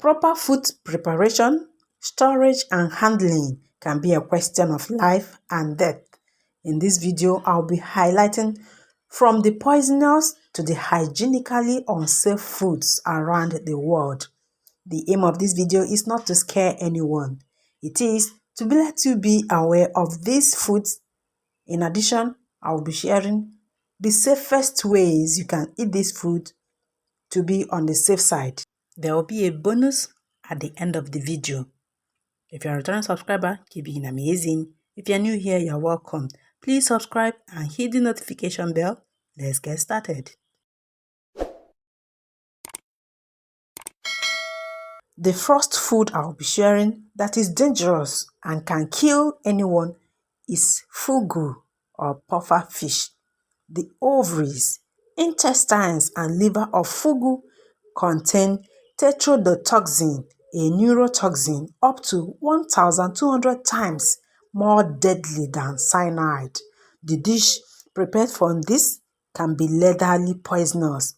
Proper food preparation, storage and handling can be a question of life and death. In this video, I'll be highlighting from the poisonous to the hygienically unsafe foods around the world. The aim of this video is not to scare anyone. It is to let you be aware of these foods. In addition, I'll be sharing the safest ways you can eat this food to be on the safe side. There will be a bonus at the end of the video. If you're a returning subscriber, keep being amazing. If you're new here, you're welcome. Please subscribe and hit the notification bell. Let's get started. The first food I'll be sharing that is dangerous and can kill anyone is FUGU or pufferfish. The ovaries, intestines and liver of FUGU contain tetrodotoxin, a neurotoxin up to 1,200 times more deadly than cyanide. The dish prepared from this can be lethally poisonous.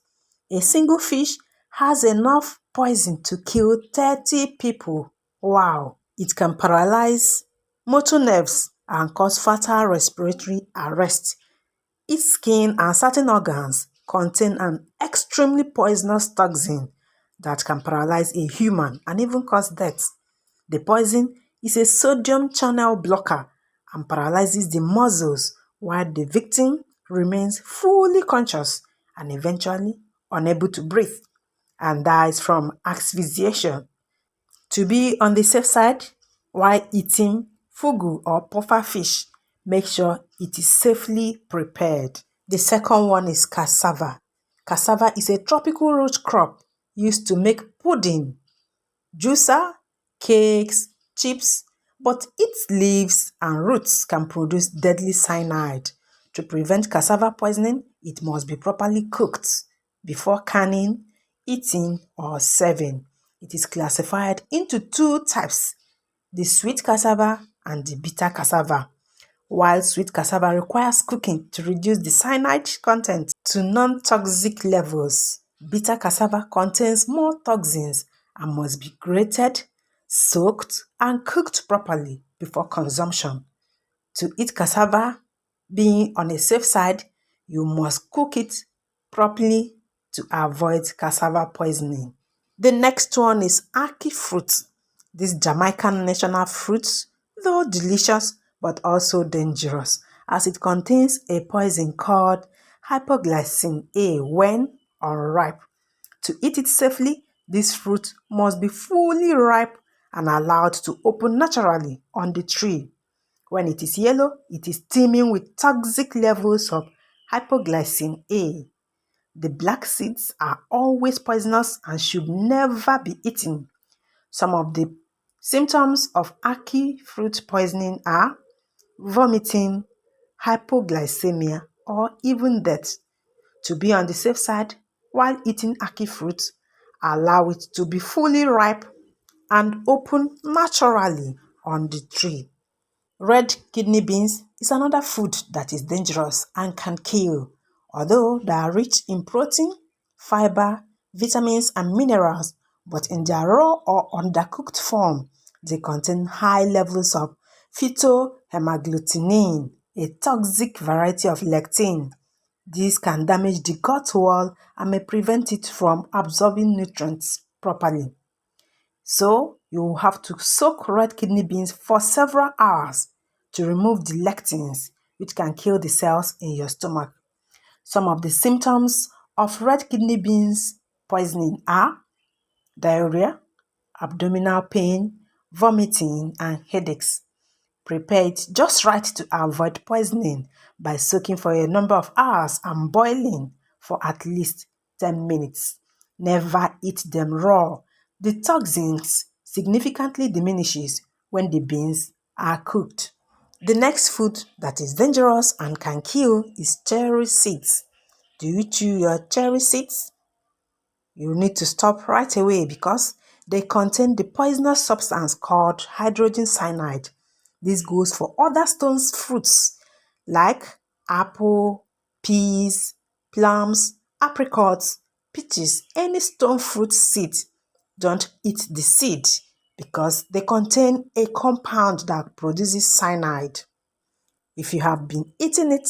A single fish has enough poison to kill 30 people. Wow! It can paralyze motor nerves and cause fatal respiratory arrest. Its skin and certain organs contain an extremely poisonous toxin that can paralyze a human and even cause death. The poison is a sodium channel blocker and paralyzes the muscles while the victim remains fully conscious and eventually unable to breathe and dies from asphyxiation. To be on the safe side while eating FUGU or pufferfish, make sure it is safely prepared. The second one is cassava. Cassava is a tropical root crop used to make pudding, juicer, cakes, chips, but its leaves and roots can produce deadly cyanide. To prevent cassava poisoning, it must be properly cooked before canning, eating, or serving. It is classified into two types, the sweet cassava and the bitter cassava. While sweet cassava requires cooking to reduce the cyanide content to non-toxic levels, bitter cassava contains more toxins and must be grated, soaked, and cooked properly before consumption. To eat cassava, being on a safe side, you must cook it properly to avoid cassava poisoning. The next one is Ackee fruit. This Jamaican national fruit, though delicious but also dangerous, as it contains a poison called hypoglycemia A when unripe. To eat it safely, this fruit must be fully ripe and allowed to open naturally on the tree. When it is yellow, it is teeming with toxic levels of hypoglycemia A. The black seeds are always poisonous and should never be eaten. Some of the symptoms of Ackee fruit poisoning are vomiting, hypoglycemia, or even death. To be on the safe side while eating Ackee fruit, allow it to be fully ripe and open naturally on the tree. Red kidney beans is another food that is dangerous and can kill. Although they are rich in protein, fiber, vitamins and minerals, but in their raw or undercooked form, they contain high levels of phytohemagglutinine, a toxic variety of lectin. This can damage the gut wall and may prevent it from absorbing nutrients properly. So, you will have to soak red kidney beans for several hours to remove the lectins, which can kill the cells in your stomach. Some of the symptoms of red kidney beans poisoning are diarrhea, abdominal pain, vomiting, and headaches. Prepare it just right to avoid poisoning by soaking for a number of hours and boiling for at least 10 minutes. Never eat them raw. The toxins significantly diminishes when the beans are cooked. The next food that is dangerous and can kill is cherry seeds. Do you chew your cherry seeds? You need to stop right away because they contain the poisonous substance called hydrogen cyanide. This goes for other stone fruits like apple, peas, plums, apricots, peaches, any stone fruit seed. Don't eat the seed because they contain a compound that produces cyanide. If you have been eating it,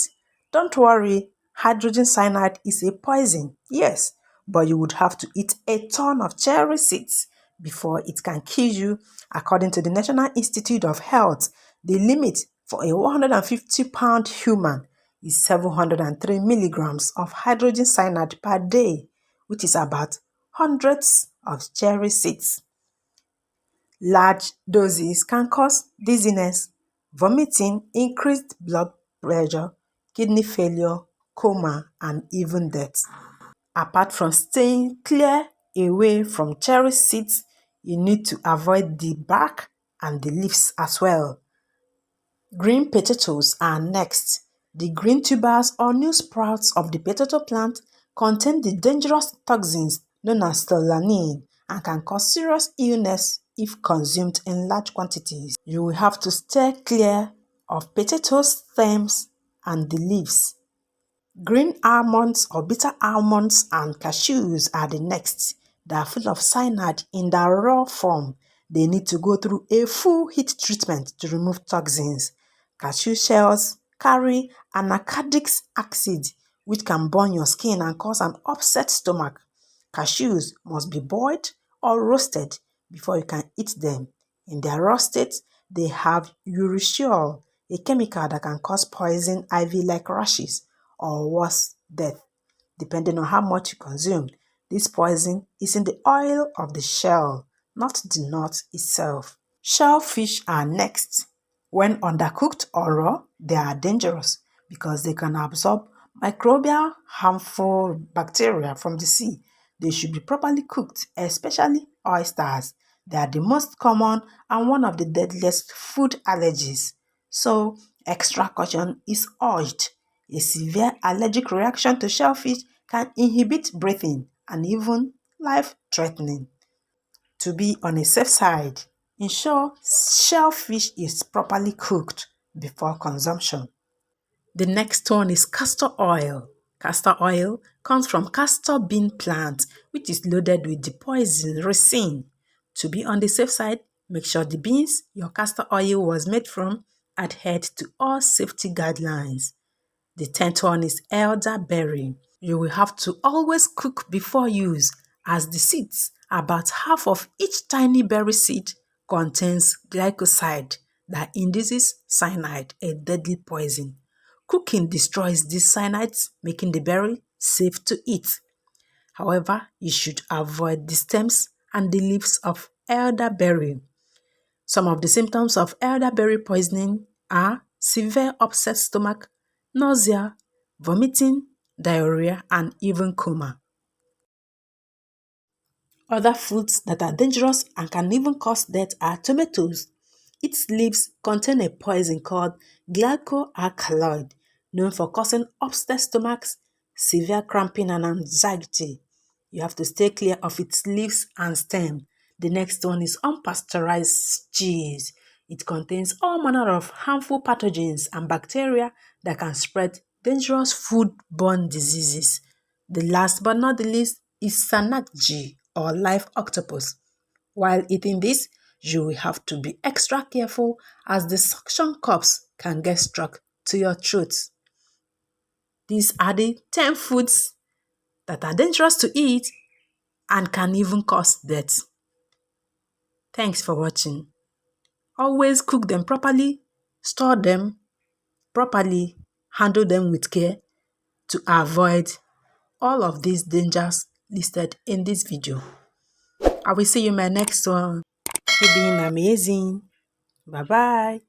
don't worry, hydrogen cyanide is a poison, yes, but you would have to eat a ton of cherry seeds before it can kill you. According to the National Institute of Health, the limit for a 150-pound human is 703 milligrams of hydrogen cyanide per day, which is about hundreds of cherry seeds. Large doses can cause dizziness, vomiting, increased blood pressure, kidney failure, coma, and even death. Apart from staying clear away from cherry seeds, you need to avoid the bark and the leaves as well. Green potatoes are next. The green tubers or new sprouts of the potato plant contain the dangerous toxins known as stellanine and can cause serious illness if consumed in large quantities. You will have to stay clear of potato stems and the leaves. Green almonds or bitter almonds and cashews are the next. They are full of cyanide in their raw form. They need to go through a full heat treatment to remove toxins. Cashew shells carry anacardic acid, which can burn your skin and cause an upset stomach. Cashews must be boiled or roasted before you can eat them. In their raw state, they have urushiol, a chemical that can cause poison ivy-like rashes or worse, death, depending on how much you consume. This poison is in the oil of the shell, not the nut itself. Shellfish are next. When undercooked or raw, they are dangerous because they can absorb microbial harmful bacteria from the sea. They should be properly cooked, especially oysters. They are the most common and one of the deadliest food allergies. So, extra caution is urged. A severe allergic reaction to shellfish can inhibit breathing and even life-threatening. To be on a safe side, ensure shellfish is properly cooked before consumption. The next one is castor oil. Castor oil comes from castor bean plant, which is loaded with the poison ricin. To be on the safe side, make sure the beans your castor oil was made from adhere to all safety guidelines. The 10th one is elderberry. You will have to always cook before use, as the seeds, about half of each tiny berry seed, contains glycoalkaloid that induces cyanide, a deadly poison. Cooking destroys these cyanides, making the berry safe to eat. However, you should avoid the stems and the leaves of elderberry. Some of the symptoms of elderberry poisoning are severe upset stomach, nausea, vomiting, diarrhea, and even coma. Other fruits that are dangerous and can even cause death are tomatoes. Its leaves contain a poison called glycoalkaloid, known for causing upset stomachs, severe cramping, and anxiety. You have to stay clear of its leaves and stem. The next one is unpasteurized cheese. It contains all manner of harmful pathogens and bacteria that can spread dangerous foodborne diseases. The last but not the least is sanakji or live octopus. While eating this, you will have to be extra careful as the suction cups can get stuck to your throat. These are the 10 foods that are dangerous to eat and can even cause death. Thanks for watching. Always cook them properly, store them properly, handle them with care to avoid all of these dangers listed in this video. I will see you in my next one. Keep being amazing. Bye bye.